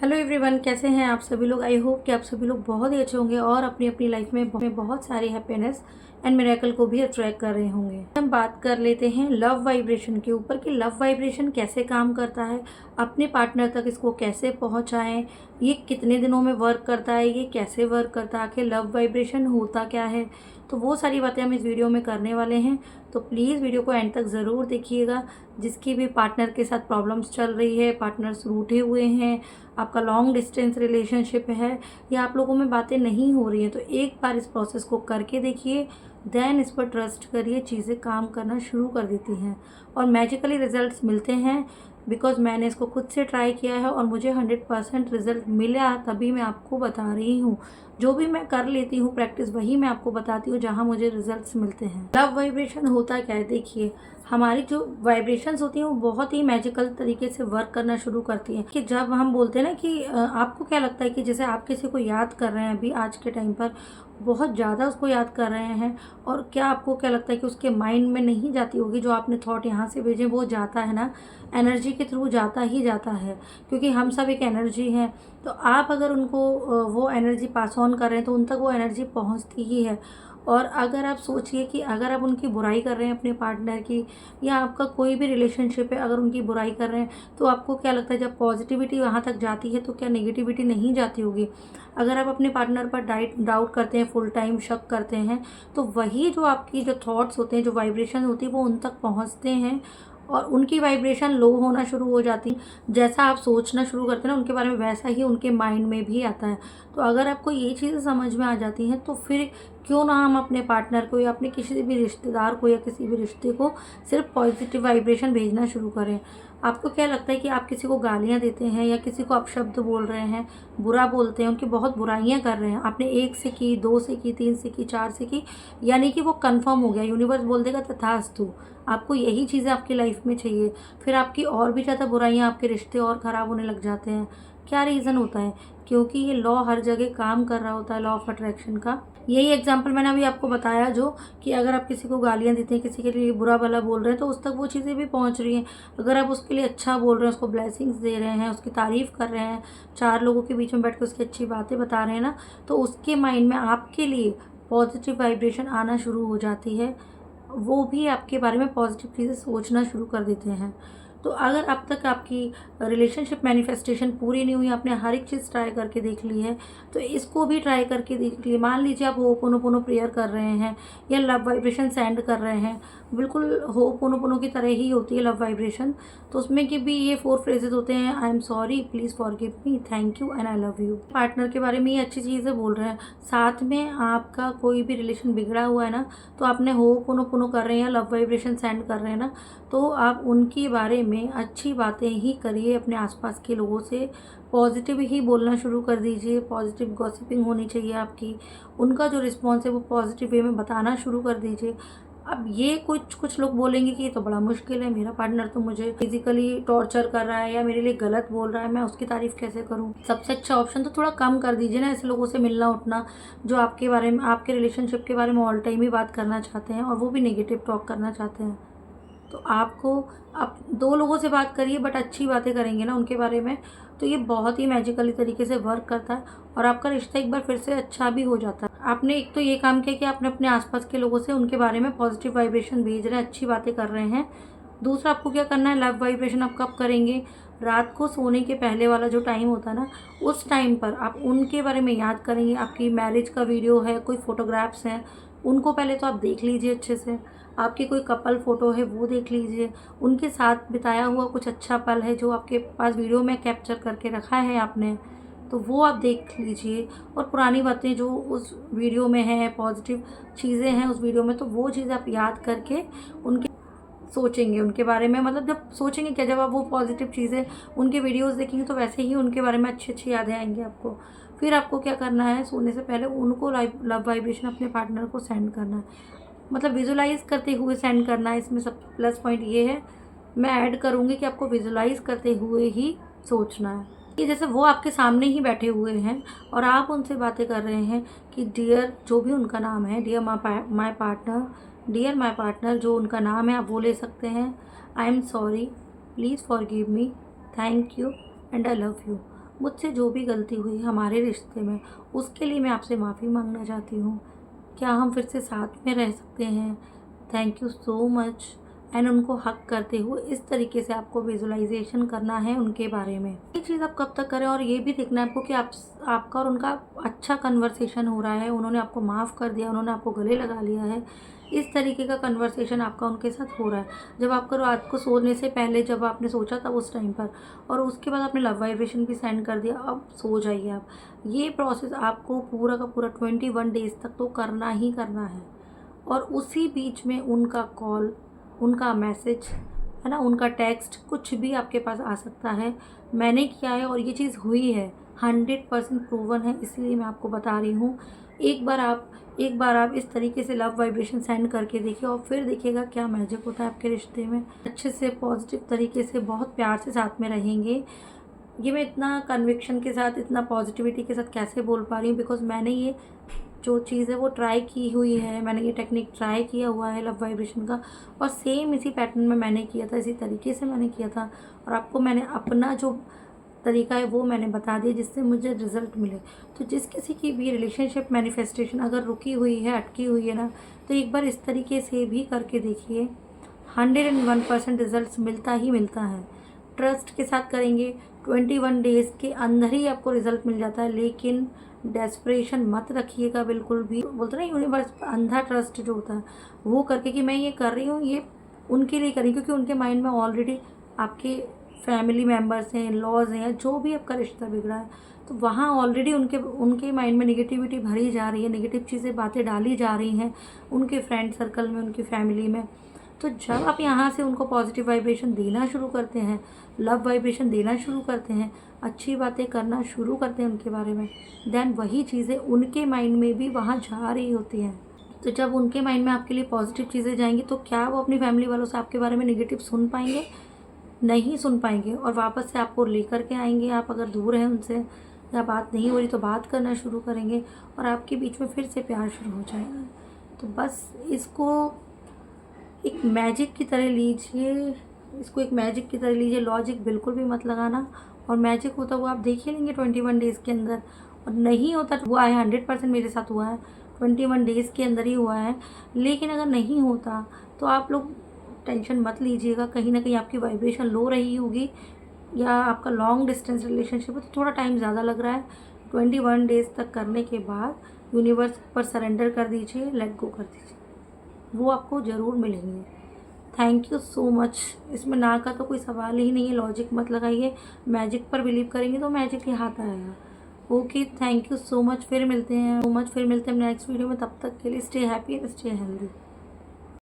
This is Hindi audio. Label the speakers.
Speaker 1: हेलो एवरीवन, कैसे हैं आप सभी लोग। आई होप कि आप सभी लोग बहुत ही अच्छे होंगे और अपनी अपनी लाइफ में बहुत सारी हैप्पीनेस एंड मिरेकल को भी अट्रैक्ट कर रहे होंगे। हम बात कर लेते हैं लव वाइब्रेशन के ऊपर कि लव वाइब्रेशन कैसे काम करता है, अपने पार्टनर तक इसको कैसे पहुंचाएं, ये कितने दिनों में वर्क करता है, ये कैसे वर्क करता है, आखिर लव वाइब्रेशन होता क्या है। तो वो सारी बातें हम इस वीडियो में करने वाले हैं। तो प्लीज़ वीडियो को एंड तक ज़रूर देखिएगा। जिसकी भी पार्टनर के साथ प्रॉब्लम्स चल रही है, पार्टनर्स रूठे हुए हैं, आपका लॉन्ग डिस्टेंस रिलेशनशिप है या आप लोगों में बातें नहीं हो रही हैं, तो एक बार इस प्रोसेस को करके देखिए। देन इस पर ट्रस्ट करिए, चीज़ें काम करना शुरू कर देती हैं और मैजिकली रिजल्ट्स मिलते हैं। बिकॉज मैंने इसको खुद से ट्राई किया है और मुझे 100% रिजल्ट मिला, तभी मैं आपको बता रही हूँ। जो भी मैं कर लेती हूँ प्रैक्टिस, वही मैं आपको बताती हूँ जहाँ मुझे रिजल्ट्स मिलते हैं। लव वाइब्रेशन होता क्या है, देखिए हमारी जो वाइब्रेशंस होती हैं वो बहुत ही मैजिकल तरीके से वर्क करना शुरू करती हैं। कि जब हम बोलते हैं ना कि आपको क्या लगता है कि जैसे आप किसी को याद कर रहे हैं अभी आज के टाइम पर, बहुत ज़्यादा उसको याद कर रहे हैं, और क्या आपको क्या लगता है कि उसके माइंड में नहीं जाती होगी जो आपने थॉट यहाँ से भेजे, वो जाता है ना, एनर्जी के थ्रू जाता ही जाता है। क्योंकि हम सब एक एनर्जी हैं, तो आप अगर उनको वो एनर्जी पास ऑन कर रहे हैं तो उन तक वो एनर्जी पहुँचती ही है। और अगर आप सोचिए कि अगर आप उनकी बुराई कर रहे हैं अपने पार्टनर की, या आपका कोई भी रिलेशनशिप है अगर उनकी बुराई कर रहे हैं, तो आपको क्या लगता है जब पॉजिटिविटी वहाँ तक जाती है तो क्या नेगेटिविटी नहीं जाती होगी। अगर आप अपने पार्टनर पर डाउट करते हैं, फुल टाइम शक करते हैं, तो वही जो आपकी जो थॉट्स होते हैं, जो वाइब्रेशन होती है, वो उन तक पहुँचते हैं और उनकी वाइब्रेशन लो होना शुरू हो जाती है। जैसा आप सोचना शुरू करते हैं ना उनके बारे में, वैसा ही उनके माइंड में भी आता है। तो अगर आपको ये चीज़ें समझ में आ जाती हैं, तो फिर क्यों ना हम अपने पार्टनर को या अपने किसी भी रिश्तेदार को या किसी भी रिश्ते को सिर्फ पॉजिटिव वाइब्रेशन भेजना शुरू करें। आपको क्या लगता है कि आप किसी को गालियाँ देते हैं या किसी को अपशब्द बोल रहे हैं, बुरा बोलते हैं, उनकी बहुत बुराइयाँ कर रहे हैं, आपने 1 से की, 2 से की, 3 से की, 4 से की, यानी कि वो कन्फर्म हो गया, यूनिवर्स बोल देगा तथास्तु, आपको यही चीज़ें आपकी लाइफ में चाहिए। फिर आपकी और भी ज़्यादा बुराइयाँ, आपके रिश्ते और ख़राब होने लग जाते हैं। क्या रीज़न होता है? क्योंकि ये लॉ हर जगह काम कर रहा होता है, लॉ ऑफ अट्रैक्शन का। यही एग्जांपल मैंने अभी आपको बताया, जो कि अगर आप किसी को गालियाँ देते हैं, किसी के लिए बुरा भला बोल रहे हैं, तो उस तक वो चीज़ें भी पहुंच रही हैं। अगर आप उसके लिए अच्छा बोल रहे हैं, उसको ब्लेसिंग्स दे रहे हैं, उसकी तारीफ़ कर रहे हैं, 4 लोगों के बीच में बैठ कर उसकी अच्छी बातें बता रहे हैं ना, तो उसके माइंड में आपके लिए पॉजिटिव वाइब्रेशन आना शुरू हो जाती है। वो भी आपके बारे में पॉजिटिव चीज़ें सोचना शुरू कर देते हैं। तो अगर अब तक आपकी रिलेशनशिप मैनिफेस्टेशन पूरी नहीं हुई, आपने हर एक चीज़ ट्राई करके देख ली है, तो इसको भी ट्राई करके देख लीजिए। मान लीजिए आप होपोनोपोनो प्रेयर कर रहे हैं या लव वाइब्रेशन सेंड कर रहे हैं, बिल्कुल होपोनोपोनो की तरह ही होती है लव वाइब्रेशन। तो उसमें कि भी ये 4 फ्रेजेस होते हैं, I am sorry, please forgive me, thank you and I love you. Partner के बारे में ये अच्छी चीज़ें बोल रहे हैं, साथ में आपका कोई भी रिलेशन बिगड़ा हुआ है ना, तो आपने होपोनोपोनो कर रहे हैं या लव वाइब्रेशन सेंड कर रहे हैं ना, तो आप उनके बारे में अच्छी बातें ही करिए। अपने आसपास के लोगों से पॉजिटिव ही बोलना शुरू कर दीजिए, पॉजिटिव गॉसिपिंग होनी चाहिए आपकी। उनका जो रिस्पॉन्स है वो पॉजिटिव वे में बताना शुरू कर दीजिए। अब ये कुछ कुछ लोग बोलेंगे कि ये तो बड़ा मुश्किल है, मेरा पार्टनर तो मुझे फिजिकली टॉर्चर कर रहा है या मेरे लिए गलत बोल रहा है, मैं उसकी तारीफ़ कैसे करूं। सबसे अच्छा ऑप्शन तो थोड़ा कम कर दीजिए ना ऐसे लोगों से मिलना उठना, जो आपके बारे में, आपके रिलेशनशिप के बारे में ऑल टाइम ही बात करना चाहते हैं और वो भी नेगेटिव टॉक करना चाहते हैं। तो आपको आप 2 लोगों से बात करिए, बट अच्छी बातें करेंगे ना उनके बारे में, तो ये बहुत ही मैजिकली तरीके से वर्क करता है और आपका रिश्ता एक बार फिर से अच्छा भी हो जाता है। आपने एक तो ये काम किया कि आपने अपने आसपास के लोगों से उनके बारे में पॉजिटिव वाइब्रेशन भेज रहे हैं, अच्छी बातें कर रहे हैं। दूसरा आपको क्या करना है, लव वाइब्रेशन आप कब करेंगे, रात को सोने के पहले वाला जो टाइम होता है ना, उस टाइम पर आप उनके बारे में याद करेंगे। आपकी मैरिज का वीडियो है, कोई फोटोग्राफ्स हैं, उनको पहले तो आप देख लीजिए अच्छे से। आपकी कोई कपल फ़ोटो है वो देख लीजिए, उनके साथ बिताया हुआ कुछ अच्छा पल है जो आपके पास वीडियो में कैप्चर करके रखा है आपने, तो वो आप देख लीजिए। और पुरानी बातें जो उस वीडियो में हैं, पॉजिटिव चीज़ें हैं उस वीडियो में, तो वो चीज़ आप याद करके उनके सोचेंगे उनके बारे में। मतलब जब सोचेंगे क्या, जब आप वो पॉजिटिव चीज़ें उनके वीडियोस देखेंगे तो वैसे ही उनके बारे में अच्छी अच्छी यादें आएंगी आपको। फिर आपको क्या करना है, सोने से पहले उनको लव वाइब्रेशन अपने पार्टनर को सेंड करना है, मतलब विजुलाइज करते हुए सेंड करना है। इसमें सब प्लस पॉइंट ये है, मैं ऐड करूँगी कि आपको विजुलाइज करते हुए ही सोचना है कि जैसे वो आपके सामने ही बैठे हुए हैं और आप उनसे बातें कर रहे हैं कि डियर, जो भी उनका नाम है, dear my partner, dear my partner, जो उनका नाम है आप वो ले सकते हैं। I am sorry, please forgive me, thank you and I love you. मुझसे जो भी गलती हुई हमारे रिश्ते में, उसके लिए मैं आपसे माफ़ी मांगना चाहती हूँ। क्या हम फिर से साथ में रह सकते हैं? Thank you so much. And उनको हग करते हुए इस तरीके से आपको विजुअलाइजेशन करना है उनके बारे में। ये चीज़ आप कब तक करें, और ये भी देखना है आपको कि आपका और उनका अच्छा कन्वर्सेशन हो रहा है, उन्होंने आपको माफ़ कर दिया, उन्होंने आपको गले लगा लिया है, इस तरीके का कन्वर्सेशन आपका उनके साथ हो रहा है। जब आपका रात को सोने से पहले जब आपने सोचा था उस टाइम पर, और उसके बाद आपने लव वाइब्रेशन भी सेंड कर दिया, अब सो जाइए आप। ये प्रोसेस आपको पूरा का पूरा 21 डेज़ तक तो करना ही करना है। और उसी बीच में उनका कॉल, उनका मैसेज, है ना, उनका टेक्स्ट, कुछ भी आपके पास आ सकता है। मैंने किया है और ये चीज़ हुई है, 100% प्रूवन है, इसलिए मैं आपको बता रही हूँ। एक बार आप इस तरीके से लव वाइब्रेशन सेंड करके देखिए, और फिर देखिएगा क्या मैजिक होता है आपके रिश्ते में। अच्छे से पॉजिटिव तरीके से बहुत प्यार से साथ में रहेंगे। ये मैं इतना कन्विक्शन के साथ, इतना पॉजिटिविटी के साथ कैसे बोल पा रही हूँ, बिकॉज़ मैंने ये जो चीज़ है वो ट्राई की हुई है। मैंने ये टेक्निक ट्राई किया हुआ है लव वाइब्रेशन का, और सेम इसी पैटर्न में मैंने किया था, इसी तरीके से मैंने किया था, और आपको मैंने अपना जो तरीका है वो मैंने बता दिया जिससे मुझे रिज़ल्ट मिले। तो जिस किसी की भी रिलेशनशिप मैनिफेस्टेशन अगर रुकी हुई है, अटकी हुई है ना, तो एक बार इस तरीके से भी करके देखिए, 101% रिज़ल्ट मिलता ही मिलता है। ट्रस्ट के साथ करेंगे, 21 डेज़ के अंदर ही आपको रिज़ल्ट मिल जाता है। लेकिन डेस्परेशन मत रखिएगा बिल्कुल भी। बोलते ना यूनिवर्स पर अंधा ट्रस्ट जो होता है वो करके कि मैं ये कर रही हूँ, ये उनके लिए कर रही हूँ, क्योंकि उनके माइंड में ऑलरेडी आपके फैमिली मेम्बर्स हैं, लॉज हैं, या जो भी आपका रिश्ता बिगड़ा है, तो वहाँ ऑलरेडी उनके उनके माइंड में नेगेटिविटी भरी जा रही है, नेगेटिव चीज़ें बातें डाली जा रही हैं उनके फ्रेंड सर्कल में, उनकी फैमिली में। तो जब आप यहाँ से उनको पॉजिटिव वाइब्रेशन देना शुरू करते हैं, लव वाइब्रेशन देना शुरू करते हैं, अच्छी बातें करना शुरू करते हैं उनके बारे में, देन वही चीज़ें उनके माइंड में भी वहाँ जा रही होती हैं। तो जब उनके माइंड में आपके लिए पॉजिटिव चीज़ें जाएंगी, तो क्या वो अपनी फैमिली वालों से आपके बारे में नेगेटिव सुन पाएंगे? नहीं सुन पाएंगे, और वापस से आपको लेकर के आएंगे। आप अगर दूर हैं उनसे, या बात नहीं हो रही, तो बात करना शुरू करेंगे, और आपके बीच में फिर से प्यार शुरू हो जाएगा। तो बस इसको एक मैजिक की तरह लीजिए, इसको एक मैजिक की तरह लीजिए, लॉजिक बिल्कुल भी मत लगाना। और मैजिक होता हुआ आप देख ही लेंगे 21 डेज़ के अंदर। और नहीं होता हुआ है, 100% मेरे साथ हुआ है, 21 डेज़ के अंदर ही हुआ है। लेकिन अगर नहीं होता तो आप लोग टेंशन मत लीजिएगा, कहीं ना कहीं आपकी वाइब्रेशन लो रही होगी, या आपका लॉन्ग डिस्टेंस रिलेशनशिप है तो थोड़ा टाइम ज़्यादा लग रहा है। 21 डेज़ तक करने के बाद यूनिवर्स पर सरेंडर कर दीजिए, लेट गो कर दीजिए, वो आपको ज़रूर मिलेंगे। Thank you so much. इसमें ना का तो कोई सवाल ही नहीं है, लॉजिक मत लगाइए, मैजिक पर बिलीव करेंगे तो मैजिक ही हाथ आएगा। Okay, thank you so much. फिर मिलते हैं नेक्स्ट वीडियो में। तब तक के लिए stay happy and stay healthy.